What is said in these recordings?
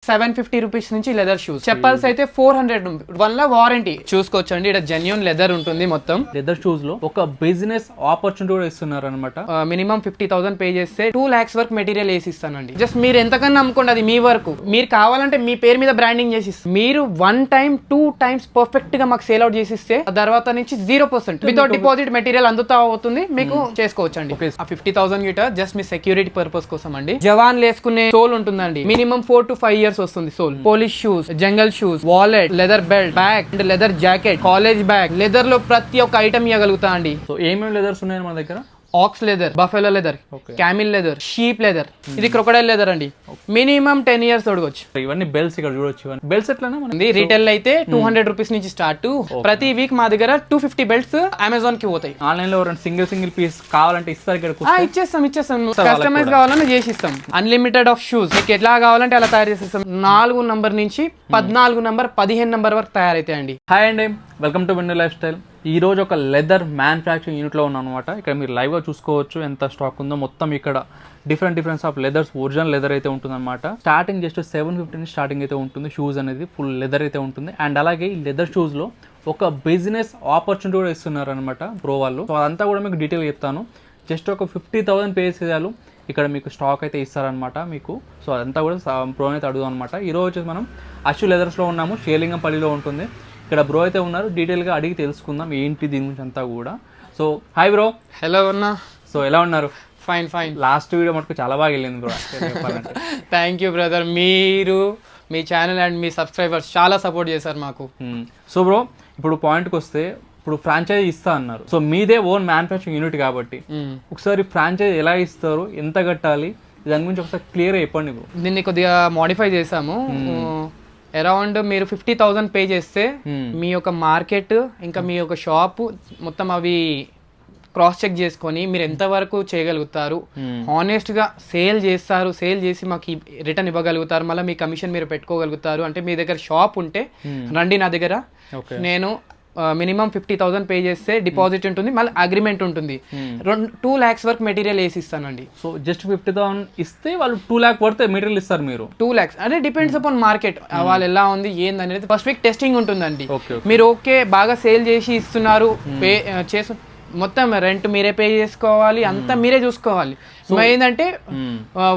750 rupees నుంచి leather shoes. Chappals అయితే 400 వల్ల వారంటీ చూసుకోవచ్చండి. ఇక్కడ జెన్యూన్ లెదర్ ఉంటుంది. మొత్తం లెదర్ షూస్ లో ఒక బిజినెస్ ఆపర్చునిటీ కూడా ఇస్తున్నారు అనమాట. మినిమం 50,000 పే చేస్తే 2 lakhs వరకు మెటీరియల్ వేసి ఇస్తానండి. జస్ట్ మీరు ఎంతకన్నా నమ్ముకోండి, అది మీ వరకు. మీరు కావాలంటే మీ పేరు మీద బ్రాండింగ్ చేసి మీరు 1 time 2 times పర్ఫెక్ట్ గా మాకు సేల్ అవుట్ చేసి ఇస్తే తర్వాత నుంచి 0% వితౌట్ డిపాజిట్ మెటీరియల్ అందుతా అవుతుంది, మీకు చేసుకోవచ్చు అండి. ఆ 50,000 గిట జస్ట్ మీ సెక్యూరిటీ పర్పస్ కోసం అండి. జవాన్ వేసుకునే సోల్ ఉంటుందండి, మినిమం 4 to 5 years వస్తుంది sole. Police shoes, jungle shoes, wallet, leather belt, bag and leather jacket, college bag, leather లో ప్రతి ఒక్క ఐటమ్ ఇవ్వగలుగుతా అండి. సో ఏమేమి లెదర్స్ ఉన్నాయి మన దగ్గర? Aux leather, buffalo leather, Camel leather, sheep leather, ఇది క్రొకడైల్ లెదర్ అండి. Minimum 10 years తొడగొచ్చు. ఇవన్నీ బెల్ట్స్ ఇక్కడ చూడొచ్చు. బెల్ట్స్ ఎట్లా రీటైల్ అయితే 200 రూపీస్ నుంచి స్టార్ట్. ప్రతి వీక్ మా దగ్గర 250 బెల్ట్స్ అమెజాన్ కి పోతాయి. ఆన్లైన్ లో సింగిల్ పీస్ కావాలంటే ఇస్తారు ఇక్కడ. ఇచ్చేస్తాం. కస్టమైజ్ కావాలన్నా చేసి ఇస్తాం. అన్లిమిటెడ్ ఆఫ్ షూస్ మీకు ఎట్లా కావాలంటే అలా తయారు చేసేస్తాం. 4 నంబర్ నుంచి 14 నంబర్ 15 నంబర్ వరకు తయారైతాయండి. హాయ్ అండి, welcome to venue life style. ఈ రోజు ఒక లెదర్ మ్యానుఫ్యాక్చరింగ్ యూనిట్ లో ఉన్నాను అనమాట. ఇక్కడ మీరు లైవ్ గా చూసుకోవచ్చు ఎంత స్టాక్ ఉందో. మొత్తం ఇక్కడ different of leathers, original leather అయితే ఉంటుంది అనమాట. స్టార్టింగ్ జస్ట్ 750 నుంచి స్టార్టింగ్ అయితే ఉంటుంది. షూస్ అనేది ఫుల్ లెదర్ అయితే ఉంటుంది. అండ్ అలాగే ఈ లెదర్ షూస్ లో ఒక బిజినెస్ ఆపర్చునిటీ కూడా ఇస్తున్నారు అనమాట బ్రో వాళ్ళు. సో అదంతా కూడా మీకు డీటెయిల్ చెప్తాను. జస్ట్ ఒక 50,000 పే చేయాలి, ఇక్కడ మీకు స్టాక్ అయితే ఇస్తారనమాట మీకు. సో అదంతా కూడా బ్రో అయితే అడుగుదాం అనమాట. ఈరోజు వచ్చేసి మనం అశ్వు లెదర్స్లో ఉన్నాము, షేలింగంపల్లిలో ఉంటుంది. ఇక్కడ బ్రో అయితే ఉన్నారు, డీటెయిల్గా అడిగి తెలుసుకుందాం ఏంటి దీని గురించి అంతా కూడా. So hi bro. హలో అన్నా. సో ఎలా ఉన్నారు? ఫైన్. లాస్ట్ వీడియో మటుకు చాలా బాగా వెళ్ళింది బ్రో. Thank you brother. మీరు మీ ఛానల్ అండ్ మీ సబ్స్క్రైబర్స్ చాలా సపోర్ట్ చేశారు మాకు. సో బ్రో ఇప్పుడు పాయింట్కి వస్తే, ఇప్పుడు ఫ్రాంచైజీ ఇస్తా అన్నారు. సో మీదే ఓన్ మ్యానుఫ్యాక్చరింగ్ యూనిట్ కాబట్టి ఒకసారి ఫ్రాంచైజీ ఎలా ఇస్తారు, ఎంత కట్టాలి, దాని గురించి ఒకసారి క్లియర్ చెప్పండి బ్రో. దీన్ని కొద్దిగా మోడిఫై చేసాము. అరౌండ్ మీరు 50,000 పే చేస్తే మీ యొక్క మార్కెట్ ఇంకా మీ యొక్క షాప్ మొత్తం అవి క్రాస్ చెక్ చేసుకొని మీరు ఎంతవరకు చేయగలుగుతారు, హానెస్ట్ గా సేల్ చేసి మాకు రిటర్న్ ఇవ్వగలుగుతారు, మళ్ళీ మీ కమిషన్ మీరు పెట్టుకోగలుగుతారు అంటే మీ దగ్గర షాప్ ఉంటే రండి నా దగ్గర. నేను మినిమం 50,000 పే చేస్తే డిపాజిట్ ఉంటుంది, మళ్ళీ అగ్రిమెంట్ ఉంటుంది. 2 lakhs వరకు మెటీరియల్ వేసి ఇస్తానండి. సో జస్ట్ 50,000 ఇస్తే వాళ్ళు 2 lakh వరకు మెటీరియల్ ఇస్తారు మీరు? 2 lakhs అంటే డిపెండ్స్ అపాన్ మార్కెట్, వాళ్ళు ఎలా ఉంది ఏందనేది ఫస్ట్ వీక్ టెస్టింగ్ ఉంటుందండి. మీరు ఓకే బాగా సేల్ చేసి ఇస్తున్నారు, పే చేసు మొత్తం రెంట్ మీరే పే చేసుకోవాలి, అంతా మీరే చూసుకోవాలి. ఏంటంటే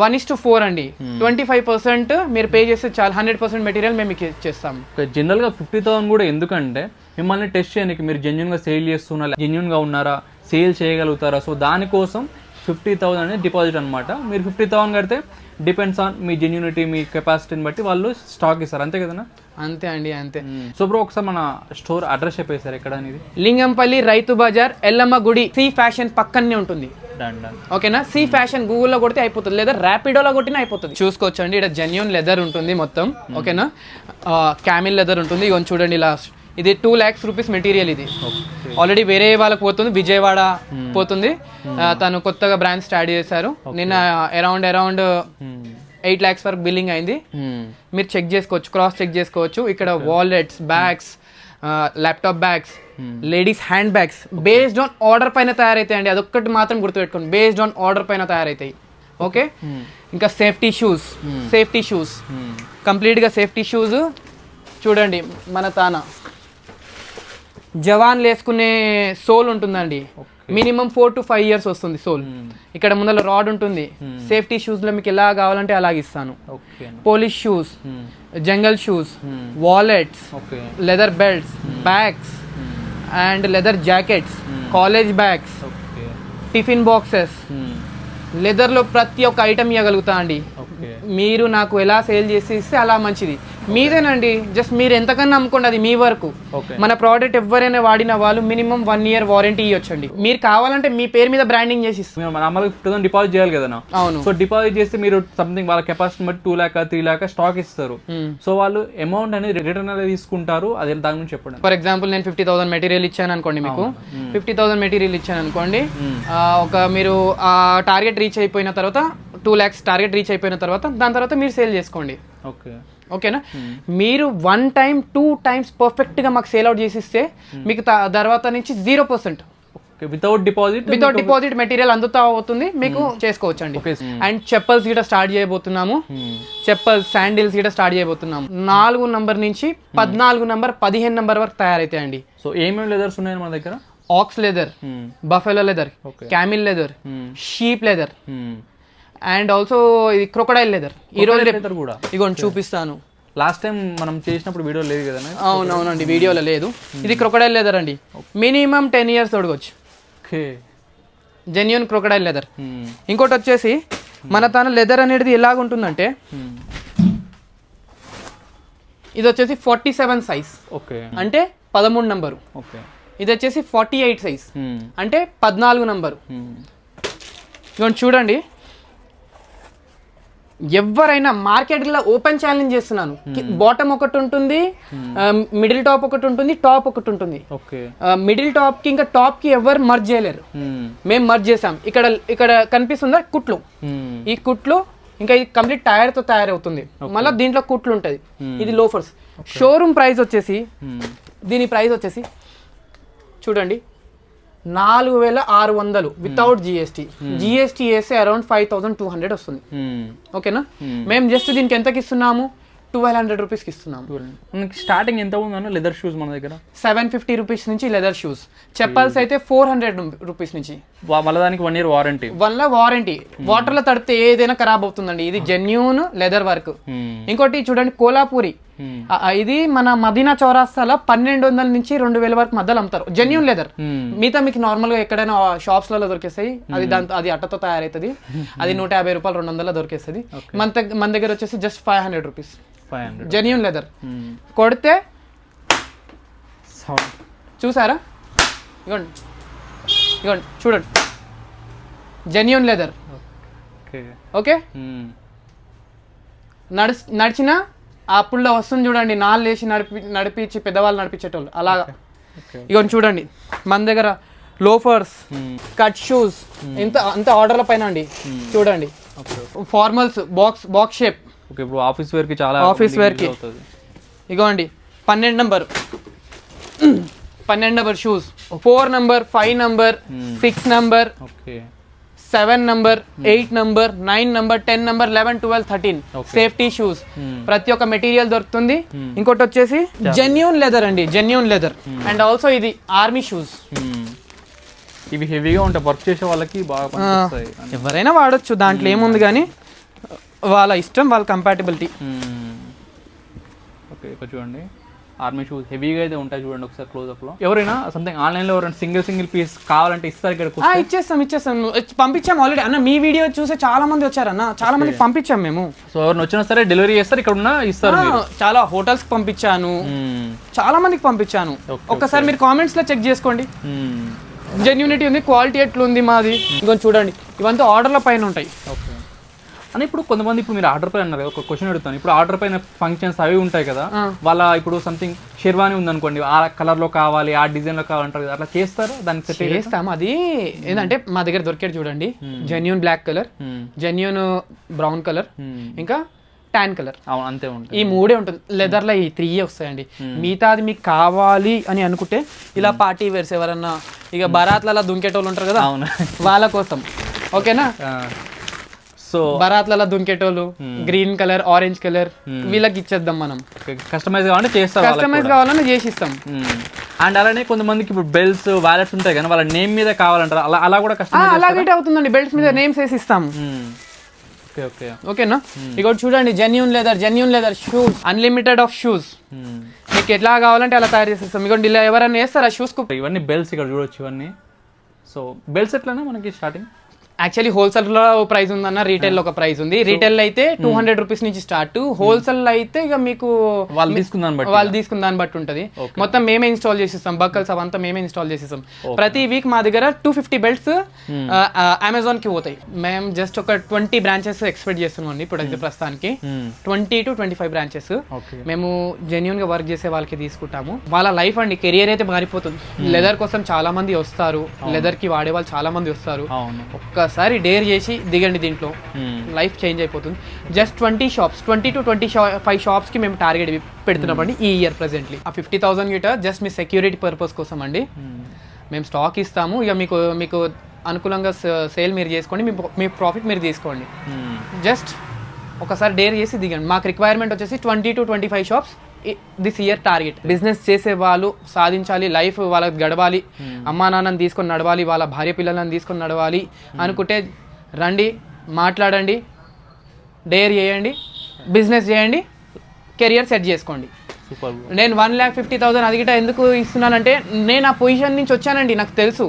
1:4 అండి. 25% మీరు పే చేస్తే చాలు, 100% మెటీరియల్ మేము మీకు ఇచ్చేస్తాం. జనరల్ గా 50,000 కూడా ఎందుకంటే మిమ్మల్ని టెస్ట్ చేయడానికి, మీరు జెన్యున్ గా సేల్ చేస్తున్నారా, జెన్యున్ గా ఉన్నారా, సేల్ చేయగలుగుతారా. సో దానికోసం 50,000 అనేది డిపాజిట్ అనమాట. మీరు 50,000 కడితే డిపెండ్స్ ఆన్ మీ జెన్యూనిటీ, మీ కెపాసిటీని బట్టి వాళ్ళు స్టాక్ ఇస్తారు, అంతే కదనా? అంతే అండి, అంతే. సో బ్రో ఒకసారి మన స్టోర్ అడ్రస్ చెప్పేసారు ఎక్కడ అనేది? లింగంపల్లి రైతు బజార్, ఎల్లమ్మ గుడి, సి ఫ్యాషన్ పక్కనే ఉంటుంది. ఓకేనా? సి ఫ్యాషన్ గూగుల్లో కొడితే అయిపోతుంది, లేదా ర్యాపిడోలో కొట్టినా అయిపోతుంది. చూసుకోవచ్చు అండి, ఇక్కడ జెన్యూన్ లెదర్ ఉంటుంది మొత్తం. ఓకేనా? క్యామిల్ లెదర్ ఉంటుంది. ఇవన్నీ చూడండి, లాస్ట్ ఇది 2 lakhs రూపీస్ మెటీరియల్. ఇది ఆల్రెడీ వేరే వాళ్ళకి పోతుంది, విజయవాడ పోతుంది. తను కొత్తగా బ్రాంచ్ స్టార్ట్ చేశారు. నిన్న అరౌండ్ 8 lakhs వరకు బిల్లింగ్ అయింది. మీరు చెక్ చేసుకోవచ్చు, క్రాస్ చెక్ చేసుకోవచ్చు. ఇక్కడ wallets, bags, laptop bags, ladies hand bags based on order పైన తయారైతాయి అండి. అదొక్కటి మాత్రం గుర్తుపెట్టుకోండి, బేస్డ్ ఆన్ ఆర్డర్ పైన తయారైతాయి. ఓకే? ఇంకా సేఫ్టీ షూస్ కంప్లీట్గా సేఫ్టీ షూస్ చూడండి. మన తాన జవాన్ వేసుకునే సోల్ ఉంటుందండి, మినిమం 4 to 5 years వస్తుంది సోల్. ఇక్కడ ముందర రాడ్ ఉంటుంది. సేఫ్టీ షూస్ లో మీకు ఎలా కావాలంటే అలాగ ఇస్తాను. Police shoes, jungle shoes, wallets, leather belts, bags and leather jackets, college bags, tiffin boxes, leather లో ప్రతి ఒక్క ఐటమ్ ఇవ్వగలుగుతా అండి. మీరు నాకు ఎలా సేల్ చేసి ఇస్తే అలా మంచిది. మీదేనండి, జస్ట్ మీరు ఎంతకన్నా నమ్ముకోండి, అది మీ వరకు. మన ప్రోడక్ట్ ఎవరైనా వాడిన వాళ్ళు మినిమం 1 year వారంటీ ఇవ్వచ్చండి. మీరు కావాలంటే మీ పేరు మీద బ్రాండింగ్ చేసి ఇస్తాం. నార్మల్గా 50,000 డిపాజిట్ చేయాలి కదా? అవును. సో డిపాజిట్ చేస్తే మీరు సంథింగ్ వాళ్ళ కెపాసిటీ బట్టి 2 lakh 3 lakh స్టాక్ ఇస్తారు. సో వాళ్ళు అమౌంట్ అనేది రిటర్న్ అనేది తీసుకుంటారు. అదే దాని గురించి చెప్పండి. ఫర్ ఎగ్జాంపుల్ నేను 50,000 మెటీరియల్ ఇచ్చాను అనుకోండి, మీకు 50,000 మెటీరియల్ ఇచ్చాను అనుకోండి. ఒక మీరు ఆ టార్గెట్ రీచ్ అయిపోయిన తర్వాత 2 lakhs టార్గెట్ రీచ్ అయిపోయిన తర్వాత దాని తర్వాత మీరు సేల్ చేసుకోండి. ఓకేనా? మీరు 1 time 2 times పర్ఫెక్ట్ గా మాకు సేల్ అవుట్ చేసి ఇస్తే మీకు తర్వాత నుంచి 0%. వితౌట్ డిపాజిట్ మెటీరియల్ అందుతా అవుతుంది మీకు చేసుకోవచ్చు అండి. Okay. అండ్ చెప్పల్స్ గిట స్టార్ట్ చేయబోతున్నాము. చెప్పల్స్ శాండిల్స్ గిట స్టార్ట్ చేయబోతున్నాము. 4 నంబర్ నుంచి 14 నంబర్ 15 నంబర్ వరకు తయారైతాయండి. సో ఏమేమి లెదర్స్ ఉన్నాయి మన దగ్గర? Aux leather, buffalo leather, Camel leather, sheep leather and also ఇది క్రొకడైల్ లెదర్. ఈ రోజు లెదర్ కూడా ఇగోండి చూపిస్తాను. లాస్ట్ టైం మనం చేసినప్పుడు వీడియో లేదు కదా? అవునవునండి, వీడియోలో లేదు. ఇది క్రొకడైల్ లెదర్ అండి. మినిమం 10 years తొడగొచ్చు. Okay, genuine crocodile leather. ఇంకోటి వచ్చేసి మన తన లెదర్ అనేది ఎలాగుంటుందంటే ఇది వచ్చేసి 47 సైజ్, ఓకే, అంటే 13 నంబరు. ఓకే, ఇది వచ్చేసి 48 సైజ్ అంటే 14 నంబరు. ఇదిగోండి చూడండి, ఎవరైనా మార్కెట్లో ఓపెన్ ఛాలెంజ్ చేస్తున్నాను. బాటమ్ ఒకటి ఉంటుంది, మిడిల్ టాప్ ఒకటి ఉంటుంది, టాప్ ఒకటి ఉంటుంది. మిడిల్ టాప్ కి ఇంకా టాప్ కి ఎవరు మర్జ్ చేయలేరు. మేము మర్జ్ చేసాం. ఇక్కడ కనిపిస్తుందా కుట్లు, ఈ కుట్లు ఇంకా ఇది కంప్లీట్ టైర్ తో తయారవుతుంది. మళ్ళీ దీంట్లో కుట్లు ఉంటుంది. ఇది లోఫర్స్. షోరూమ్ ప్రైస్ వచ్చేసి దీని ప్రైస్ వచ్చేసి చూడండి 4600 వితౌట్ జిఎస్టీ. జిఎస్టీ వేస్తే అరౌండ్ 5200 వస్తుంది. ఓకేనా? మేము జస్ట్ దీనికి ఎంతకి ఇస్తున్నాము? 1200 రూపీస్కి ఇస్తున్నాము. స్టార్టింగ్ ఎంత ఉందన్న లెదర్ షూస్ మన దగ్గర? 750 రూపీస్ నుంచి లెదర్ షూస్. చెప్పల్స్ అయితే 400 రూపీస్ నుంచి. మళ్ళీ దానికి 1 year warranty. 1 year warranty. Water లో తడితే ఏదైనా ఖరాబ్ అవుతుందండి. ఇది జెన్యూన్ లెదర్ వర్క్. ఇంకోటి చూడండి కోలాపూరి, ఇది మన మదీనా చౌరాస్తాలో 1200 నుంచి 2000 వరకు మధ్యలో అమ్ముతారు. Genuine leather. మిగతా మీకు నార్మల్ గా ఎక్కడైనా షాప్స్ లలో దొరికేస్తాయి. అది అట్టతో తయారైతుంది. అది 150 రూపాయలు 200 దొరికేస్తుంది. మన దగ్గర వచ్చేసి జస్ట్ 500 రూపీస్. Genuine leather. కొడితే చూసారా? ఇగోండి ఇగోండి చూడండి, జెన్యూన్ లెదర్. ఓకే, నడిచిన ఆ పుల్ల వస్తుంది చూడండి, నాళ్ళు వేసి నడిపించి పెద్దవాళ్ళు నడిపించేటోళ్ళు అలాగా. ఇగోండి చూడండి, మన దగ్గర లోఫర్స్, కట్ షూస్ అంత ఆర్డర్ల పైన అండి. చూడండి formals, box shape. Office wear కి, చాలా ఆఫీస్ వేర్ కి. ఇగోండి 12 number shoes, 4 number, 5 number, 6 number, 7 number, 8 number, 9 number, 10 number, 11, 12, 13 safety shoes. ప్రతి ఒక్క మెటీరియల్ దొరుకుతుంది. ఇంకోటి వచ్చేసి జెన్యూన్ లెదర్ అండి, జెన్యూన్ లెదర్. అండ్ ఆల్సో ఇది ఆర్మీ షూస్. ఇవి హెవీగా ఉంటాయి, వర్క్ చేసే వాళ్ళకి బాగా పనిచేస్తాయి. ఎవరైనా వాడొచ్చు, దాంట్లో ఏముంది కానీ వాళ్ళ ఇష్టం, వాళ్ళ కంపాటబిలిటీ. ఓకే, ఇక్కడ చూడండి ఆర్మీ షూస్ హెవీగా అయితే ఉంటాయి. చూడండి ఒకసారి క్లోజ్అప్ లో. ఎవరైనా సంథింగ్ ఆన్లైన్ లో ఎవరైనా సింగిల్ పీస్ కావాలంటే ఇస్తారు ఇక్కడ? ఇచ్చేస్తాం పంపించాం ఆల్రెడీ అన్న. మీ వీడియో చూసే చాలా మంది వచ్చారన్న, చాలా మందికి పంపించాం మేము. సో ఎవరిని వచ్చినా సరే డెలివరీ చేస్తారు, ఇక్కడ ఉన్న ఇస్తారు. చాలా హోటల్స్ కి పంపించాను, చాలా మందికి పంపించాను. ఒక్కసారి మీరు కామెంట్స్ లో చెక్ చేసుకోండి. జెన్యూనిటీ ఉంది, క్వాలిటీ ఎట్లుంది మాది. ఇంకొంచెం చూడండి, ఇవంతా ఆర్డర్ల పైన ఉంటాయి. ఓకే అని ఇప్పుడు కొంతమంది, ఇప్పుడు మీరు ఆర్డర్ పైన అన్నారు, ఒక క్వశ్చన్ అడుగుతాను. ఇప్పుడు ఆర్డర్ పైన ఫంక్షన్స్ అవి ఉంటాయి కదా, వాళ్ళ ఇప్పుడు సంథింగ్ షెర్వానీ ఉందనుకోండి, ఆ కలర్ లో కావాలి, ఆ డిజైన్ లో కావాలంటారు కదా, అట్లా చేస్తారా? దానికి సెట్ చేస్తాం. అది ఏంటంటే మా దగ్గర దొరికేది చూడండి, genuine black colour, genuine brown colour, ఇంకా టాన్ కలర్. అవును, అంతే ఉంటుంది. ఈ 3 ఉంటుంది. లెదర్ లో ఈ 3 వస్తాయండి. మిగతాది మీకు కావాలి అని అనుకుంటే ఇలా పార్టీ వేర్స్, ఎవరన్నా ఇక బరాత్లలో దుంకేటోళ్ళు ఉంటారు కదా, అవును, వాళ్ళ కోసం. ఓకేనా? సో బరాత్లలో దుంకేటోళ్ళు గ్రీన్ కలర్, ఆరెంజ్ కలర్, వీళ్ళకి ఇచ్చేద్దాం మనం. కస్టమైజ్ కావాలంటే చేస్తాం, కస్టమైజ్ కావాలన్నా చేసిస్తాం. అండ్ అలానే కొంతమందికి ఇప్పుడు బెల్ట్స్, వాలెట్స్ ఉంటాయి కానీ వాళ్ళ నేమ్ మీద కావాలంటారు, అలా కూడా కస్టమైజ్ అలాగే అవుతుందండి. బెల్ట్స్ మీద నేమ్స్ వేసి ఇస్తాం. ఓకేనా? ఇక చూడండి, genuine leather shoes, unlimited of shoes. మీకు ఎట్లా కావాలంటే అలా తయారు చేసేస్తాం. ఇక ఇలా ఎవరైనా వేస్తారా షూస్ కు? ఇవన్నీ బెల్ట్స్ ఇక్కడ చూడొచ్చు ఇవన్నీ. సో బెల్ట్స్ ఎట్లనే మనకి స్టార్టింగ్ యాక్చువల్లీ హోల్సేల్ లో ప్రైస్ ఉందన్న, రీటైల్ లో ఒక ప్రైస్ ఉంది. రీటైల్ అయితే 200 రూపీస్ నుంచి స్టార్ట్, హోల్సేల్ అయితే ఇక మీకు వాళ్ళు తీసుకున్న దాన్ని బట్టి ఉంటది. మొత్తం మేమే ఇన్స్టాల్ చేసిస్తాం, బక్కల్స్ అవంతా మేమే ఇన్స్టాల్ చేసిస్తాం. ప్రతి వీక్ మా దగ్గర 250 బెల్ట్స్ అమెజాన్ కి పోతాయి. మేము జస్ట్ ఒక 20 బ్రాంచెస్ ఎక్స్పెక్ట్ చేస్తున్నాం ఇప్పుడు అయితే ప్రస్తుతానికి. 20 to 25 బ్రాంచెస్ మేము జెన్యూన్ గా వర్క్ చేసే వాళ్ళకి తీసుకుంటాము. వాళ్ళ లైఫ్ అండి, కెరియర్ అయితే మారిపోతుంది. లెదర్ కోసం చాలా మంది వస్తారు, లెదర్ కి వాడే వాళ్ళు చాలా మంది వస్తారు. ఒక్కసారి డేర్ చేసి దిగండి, దీంట్లో లైఫ్ చేంజ్ అయిపోతుంది. జస్ట్ 20 to 25 షాప్స్ కి మేము టార్గెట్ పెడుతున్నామండి ఈ ఇయర్ ప్రెసెంట్లీ. ఆ 50,000 గిట జస్ట్ మీ సెక్యూరిటీ పర్పస్ కోసం అండి. మేము స్టాక్ ఇస్తాము, ఇక మీకు అనుకూలంగా సేల్ మీరు చేసుకోండి, మీ ప్రాఫిట్ మీరు తీసుకోండి. జస్ట్ ఒకసారి డేర్ చేసి దిగండి. మాకు రిక్వైర్మెంట్ వచ్చేసి 20 to 25 shops this year target. Business చేసే వాళ్ళు సాధించాలి, లైఫ్ వాళ్ళకి గడవాలి, అమ్మా నాన్నని తీసుకొని నడవాలి, వాళ్ళ భార్య పిల్లలను తీసుకొని నడవాలి అనుకుంటే రండి, మాట్లాడండి, డేర్ చేయండి, బిజినెస్ చేయండి, కెరియర్ సెట్ చేసుకోండి. సూపర్. నేను 1,50,000 అది గిట్ట ఎందుకు ఇస్తున్నానంటే నేను ఆ పొజిషన్ నుంచి వచ్చానండి, నాకు తెలుసు.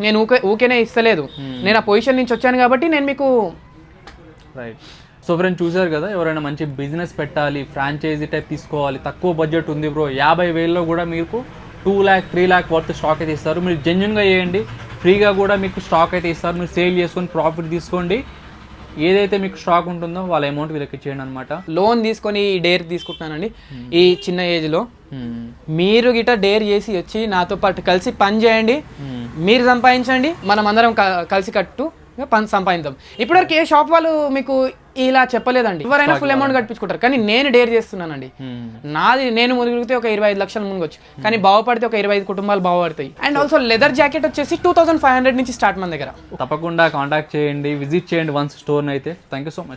నేను ఊకేనే ఇస్తలేదు, నేను ఆ పొజిషన్ నుంచి వచ్చాను కాబట్టి నేను మీకు. రైట్. సో ఫ్రెండ్స్ చూసారు కదా, ఎవరైనా మంచి బిజినెస్ పెట్టాలి, ఫ్రాంచైజీ టైప్ తీసుకోవాలి, తక్కువ బడ్జెట్ ఉంది బ్రో, 50,000లో కూడా మీకు 2 lakh 3 lakh వర్త్ స్టాక్ అయితే ఇస్తారు. మీరు జెన్యున్గా చేయండి, ఫ్రీగా కూడా మీకు స్టాక్ అయితే ఇస్తారు. మీరు సేల్ చేసుకొని ప్రాఫిట్ తీసుకోండి, ఏదైతే మీకు స్టాక్ ఉంటుందో వాళ్ళ అమౌంట్ వీళ్ళకి ఇచ్చేయండి అనమాట. లోన్ తీసుకొని ఈ డేర్ తీసుకుంటున్నానండి ఈ చిన్న ఏజ్లో. మీరు గిట్ట డేర్ చేసి వచ్చి నాతో పాటు కలిసి పని చేయండి, మీరు సంపాదించండి, మనం అందరం కలిసి కట్టు పని సంపాదిద్దాం. ఇప్పటివరకు ఏ షాప్ వాళ్ళు మీకు ఇలా చెప్పలేదండి, ఎవరైనా ఫుల్ అమౌంట్ కట్టించుకుంటారు, కానీ నేను డేర్ చేస్తున్నానండి. నేను మునిగితే ఒక 25 లక్షలు మునిగొచ్చు, కానీ బాగుపడితే ఒక 25 కుటుంబాలు బాగుపడతాయి. అండ్ ఆల్సో లెదర్ జాకెట్ వచ్చేసి 2,500 నుంచి స్టార్ట్ మన దగ్గర. తప్పకుండా కాంటాక్ట్ చేయండి, విజిట్ చేయండి వన్స్ స్టోర్ని అయితే. Thank you so much.